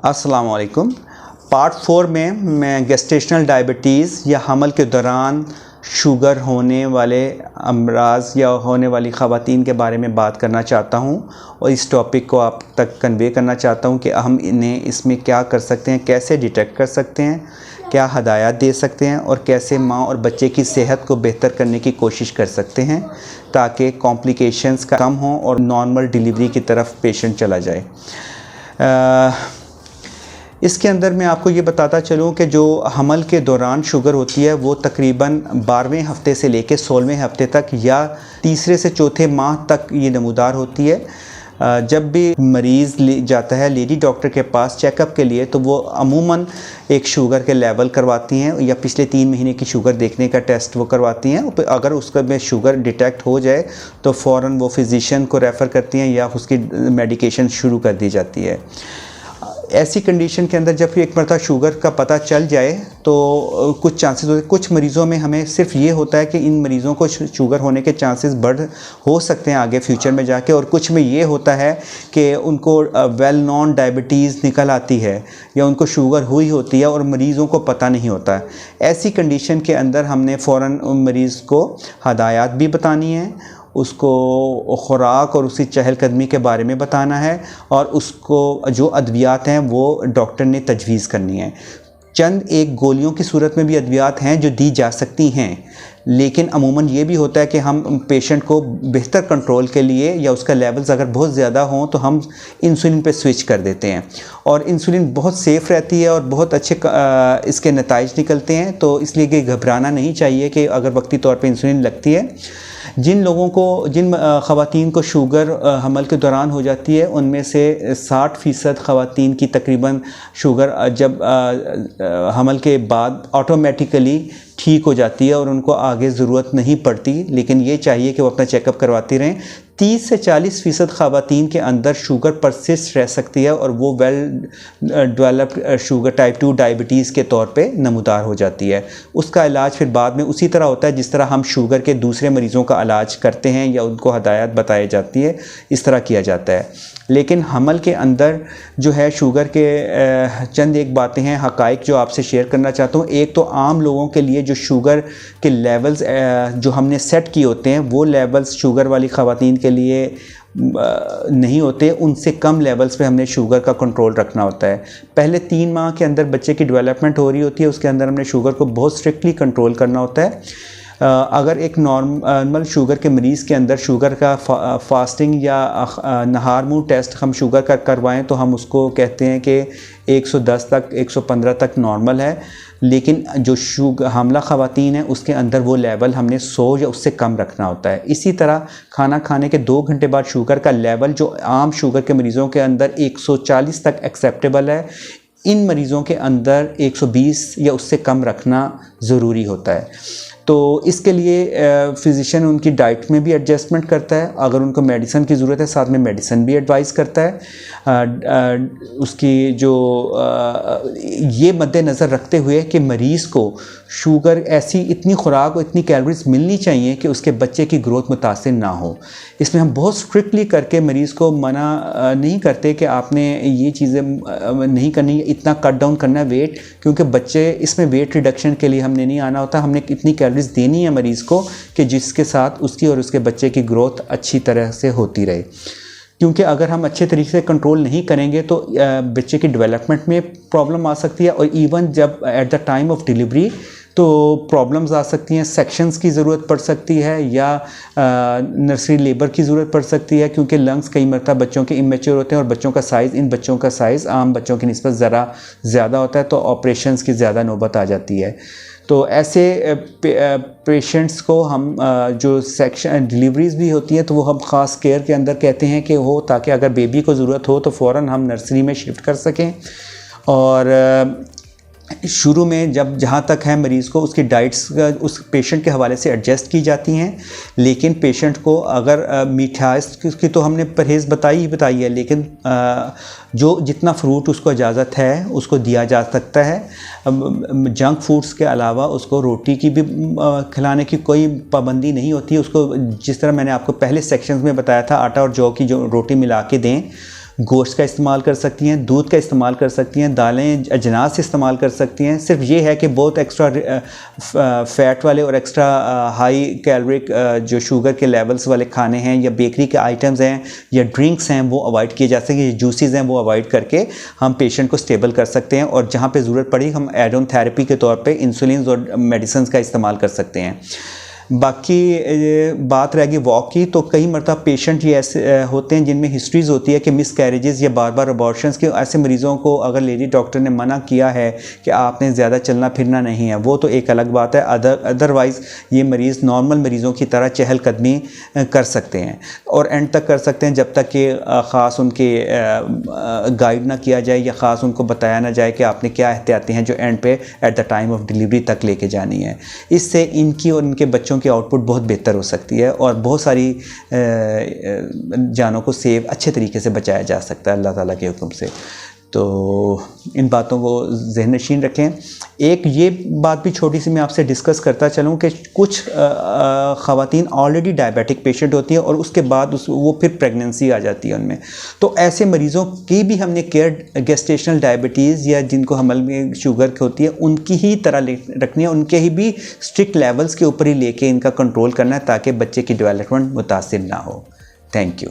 अस्सलाम वालेकुम। पार्ट 4 में मैं गेस्टेशनल डायबिटीज़ या हमल के दौरान शुगर होने वाले अमराज या होने वाली ख़वातीन के बारे में बात करना चाहता हूं और इस टॉपिक को आप तक कन्वे करना चाहता हूं कि हम इन्हें इसमें क्या कर सकते हैं, कैसे डिटेक्ट कर सकते हैं, क्या हदायत दे सकते हैं और कैसे माँ और बच्चे की सेहत को बेहतर करने की कोशिश कर सकते हैं ताकि कॉम्प्लिकेशंस कम हों और नॉर्मल डिलीवरी की तरफ पेशेंट चला जाए। इसके अंदर मैं आपको ये बताता चलूँ कि जो हमल के दौरान शुगर होती है वो तकरीबन 12वें हफ़्ते से लेकर 16वें हफ़्ते तक या तीसरे से चौथे माह तक ये नमूदार होती है। जब भी मरीज़ जाता है लेडी डॉक्टर के पास चेकअप के लिए तो वो अमूमन एक शुगर के लेवल करवाती हैं या पिछले 3 महीने की शुगर देखने का टेस्ट वो करवाती हैं। अगर उसका में शुगर डिटेक्ट हो जाए तो फ़ौरन वो फिजिशियन को रेफ़र करती हैं या उसकी मेडिकेशन शुरू कर दी जाती है। ऐसी कंडीशन के अंदर जब एक मरतबा शुगर का पता चल जाए तो कुछ चांसेस होते हैं। कुछ मरीज़ों में हमें सिर्फ ये होता है कि इन मरीज़ों को शुगर होने के चांसेस बढ़ हो सकते हैं आगे फ्यूचर में जाके, और कुछ में ये होता है कि उनको वेल नॉन डायबिटीज़ निकल आती है या उनको शुगर हुई होती है और मरीज़ों को पता नहीं होता है। ऐसी कंडीशन के अंदर हमने फ़ौरन मरीज़ को हदायत भी बतानी है, उसको ख़ुराक और उसकी चहलकदमी के बारे में बताना है और उसको जो अद्वियात हैं वो डॉक्टर ने तजवीज़ करनी है। चंद एक गोलियों की सूरत में भी अद्वियात हैं जो दी जा सकती हैं, लेकिन अमूमन ये भी होता है कि हम पेशेंट को बेहतर कंट्रोल के लिए या उसका लेवल्स अगर बहुत ज़्यादा हों तो हम इंसुलिन पे स्विच कर देते हैं और इंसुलिन बहुत सेफ़ रहती है और बहुत अच्छे इसके नताइज निकलते हैं। तो इसलिए कि घबराना नहीं चाहिए कि अगर वक्ती तौर पे इंसुलिन लगती है। जिन ख़वातीन को शुगर हमल के दौरान हो जाती है उनमें से 60% ख़वातीन की तकरीबन शुगर जब हमल के बाद ऑटोमेटिकली ठीक हो जाती है और उनको आगे ज़रूरत नहीं पड़ती, लेकिन ये चाहिए कि वो अपना चेकअप करवाती रहें। 30 से 40% ख़वातीन के अंदर शुगर परसिस्ट रह सकती है और वो well developed sugar type 2 diabetes के तौर पे नमूदार हो जाती है। उसका इलाज फिर बाद में उसी तरह होता है जिस तरह हम शुगर के दूसरे मरीज़ों का इलाज करते हैं या उनको हदायत बताई जाती है, इस तरह किया जाता है। लेकिन हमल के अंदर जो है शुगर के चंद एक बातें हैं, हक़ाइक़ जो आपसे शेयर करना चाहता हूँ। एक तो आम लोगों के लिए जो शुगर के लेवल्स जो हमने सेट किए होते हैं वो लेवल्स शुगर वाली ख़वातीन के लिए नहीं होते, उनसे कम लेवल्स पे हमने शुगर का कंट्रोल रखना होता है। पहले 3 माह के अंदर बच्चे की डेवलपमेंट हो रही होती है, उसके अंदर हमने शुगर को बहुत स्ट्रिक्टली कंट्रोल करना होता है। अगर एक नॉर्मल शुगर के मरीज़ के अंदर शुगर का फास्टिंग या नहार मुँह टेस्ट हम शुगर का करवाएं तो हम उसको कहते हैं कि 110 तक 115 तक नॉर्मल है, लेकिन जो हामला ख़वातीन है उसके अंदर वो लेवल हमने 100 या उससे कम रखना होता है। इसी तरह खाना खाने के 2 घंटे बाद शुगर का लेवल जो आम शुगर के मरीज़ों के अंदर 140 तक एक्सेप्टेबल है, इन मरीज़ों के अंदर 120 या उससे कम रखना ज़रूरी होता है। तो इसके लिए फिजिशियन उनकी डाइट में भी एडजस्टमेंट करता है, अगर उनको मेडिसिन की ज़रूरत है साथ में मेडिसिन भी एडवाइस करता है। उसकी जो ये मद्देनज़र रखते हुए कि मरीज़ को शुगर ऐसी इतनी खुराक और इतनी कैलोरीज मिलनी चाहिए कि उसके बच्चे की ग्रोथ मुतासिर ना हो। इसमें हम बहुत स्ट्रिक्टली करके मरीज़ को मना नहीं करते कि आपने ये चीज़ें नहीं करनी, इतना कट डाउन करना है वेट, क्योंकि बच्चे इसमें वेट रिडक्शन के लिए हमने नहीं आना होता। हमने इतनी कैलोरीज देनी है मरीज़ को कि जिसके साथ उसकी और उसके बच्चे की ग्रोथ अच्छी तरह से होती रहे, क्योंकि अगर हम अच्छे तरीके से कंट्रोल नहीं करेंगे तो बच्चे की डेवलपमेंट में प्रॉब्लम आ सकती है और इवन जब at the time of delivery तो प्रॉब्लम्स आ सकती हैं। सेक्शंस की ज़रूरत पड़ सकती है या नर्सरी लेबर की ज़रूरत पड़ सकती है, क्योंकि लंग्स कई मरतबा बच्चों के इमेच्योर होते हैं और इन बच्चों का साइज़ आम बच्चों की निस्बत ज़रा ज़्यादा होता है, तो ऑपरेशंस की ज़्यादा नौबत आ जाती है। तो ऐसे पेशेंट्स को हम जो सेक्शन डिलीवरीज़ भी होती हैं तो वो हम ख़ास केयर के अंदर कहते हैं कि हो, ताकि अगर बेबी को ज़रूरत हो तो फ़ौरन हम नर्सरी में शिफ्ट कर सकें। और शुरू में जहाँ तक है मरीज़ को उसकी डाइट्स उस पेशेंट के हवाले से एडजस्ट की जाती हैं, लेकिन पेशेंट को अगर मिठास की तो हमने परहेज़ बताई है, लेकिन जो जितना फ्रूट उसको इजाज़त है उसको दिया जा सकता है। जंक फूड्स के अलावा उसको रोटी की भी खिलाने की कोई पाबंदी नहीं होती है। उसको जिस तरह मैंने आपको पहले सेक्शंस में बताया था, आटा और जौ की जो रोटी मिला के दें गोश्त का इस्तेमाल कर सकती हैं, दूध का इस्तेमाल कर सकती हैं, दालें अजनास से इस्तेमाल कर सकती हैं। सिर्फ ये है कि बहुत एक्स्ट्रा फ़ैट वाले और एक्स्ट्रा हाई कैलोरिक जो शुगर के लेवल्स वाले खाने हैं या बेकरी के आइटम्स हैं या ड्रिंक्स हैं वो अवॉइड किए जा सकें, जूसेस हैं वो अवॉइड करके हम पेशेंट को स्टेबल कर सकते हैं। और जहाँ पे ज़रूरत पड़ी हम एड ऑन थेरेपी के तौर पे इंसुलिन और मेडिसिन का इस्तेमाल कर सकते हैं। बाकी बात रहेगी वॉक की, तो कई मरतबा पेशेंट ये ऐसे होते हैं जिनमें हिस्ट्रीज़ होती है कि मिस कैरेजेस या बार बार अबॉर्शंस के। ऐसे मरीज़ों को अगर लेडी डॉक्टर ने मना किया है कि आपने ज़्यादा चलना फिरना नहीं है, वो तो एक अलग बात है। अदरवाइज़ ये मरीज़ नॉर्मल मरीज़ों की तरह चहलकदमी कर सकते हैं और एंड तक कर सकते हैं जब तक कि ख़ास उनके गाइड ना किया जाए या ख़ास उनको बताया ना जाए कि आपने क्या एहतियाती हैं जो एंड पे at the time of delivery तक लेके जानी है। इससे इनकी और इनके बच्चों की आउटपुट बहुत बेहतर हो सकती है और बहुत सारी जानों को सेव अच्छे तरीके से बचाया जा सकता है अल्लाह ताला के हुक्म से। तो इन बातों को ज़हन नशीन रखें। एक ये बात भी छोटी सी मैं आपसे डिस्कस करता चलूँ कि कुछ ख़वातीन ऑलरेडी डायबिटिक पेशेंट होती हैं और उसके बाद वो फिर प्रेगनेंसी आ जाती है उनमें। तो ऐसे मरीज़ों की भी हमने केयर गेस्टेशनल डायबिटीज़ या जिनको हमल में शुगर होती है उनकी ही तरह रखनी है, उनके ही भी स्ट्रिक्ट लेवल्स के ऊपर ही लेके इनका कंट्रोल करना है ताकि बच्चे की डेवलपमेंट मुतासिर ना हो। Thank you.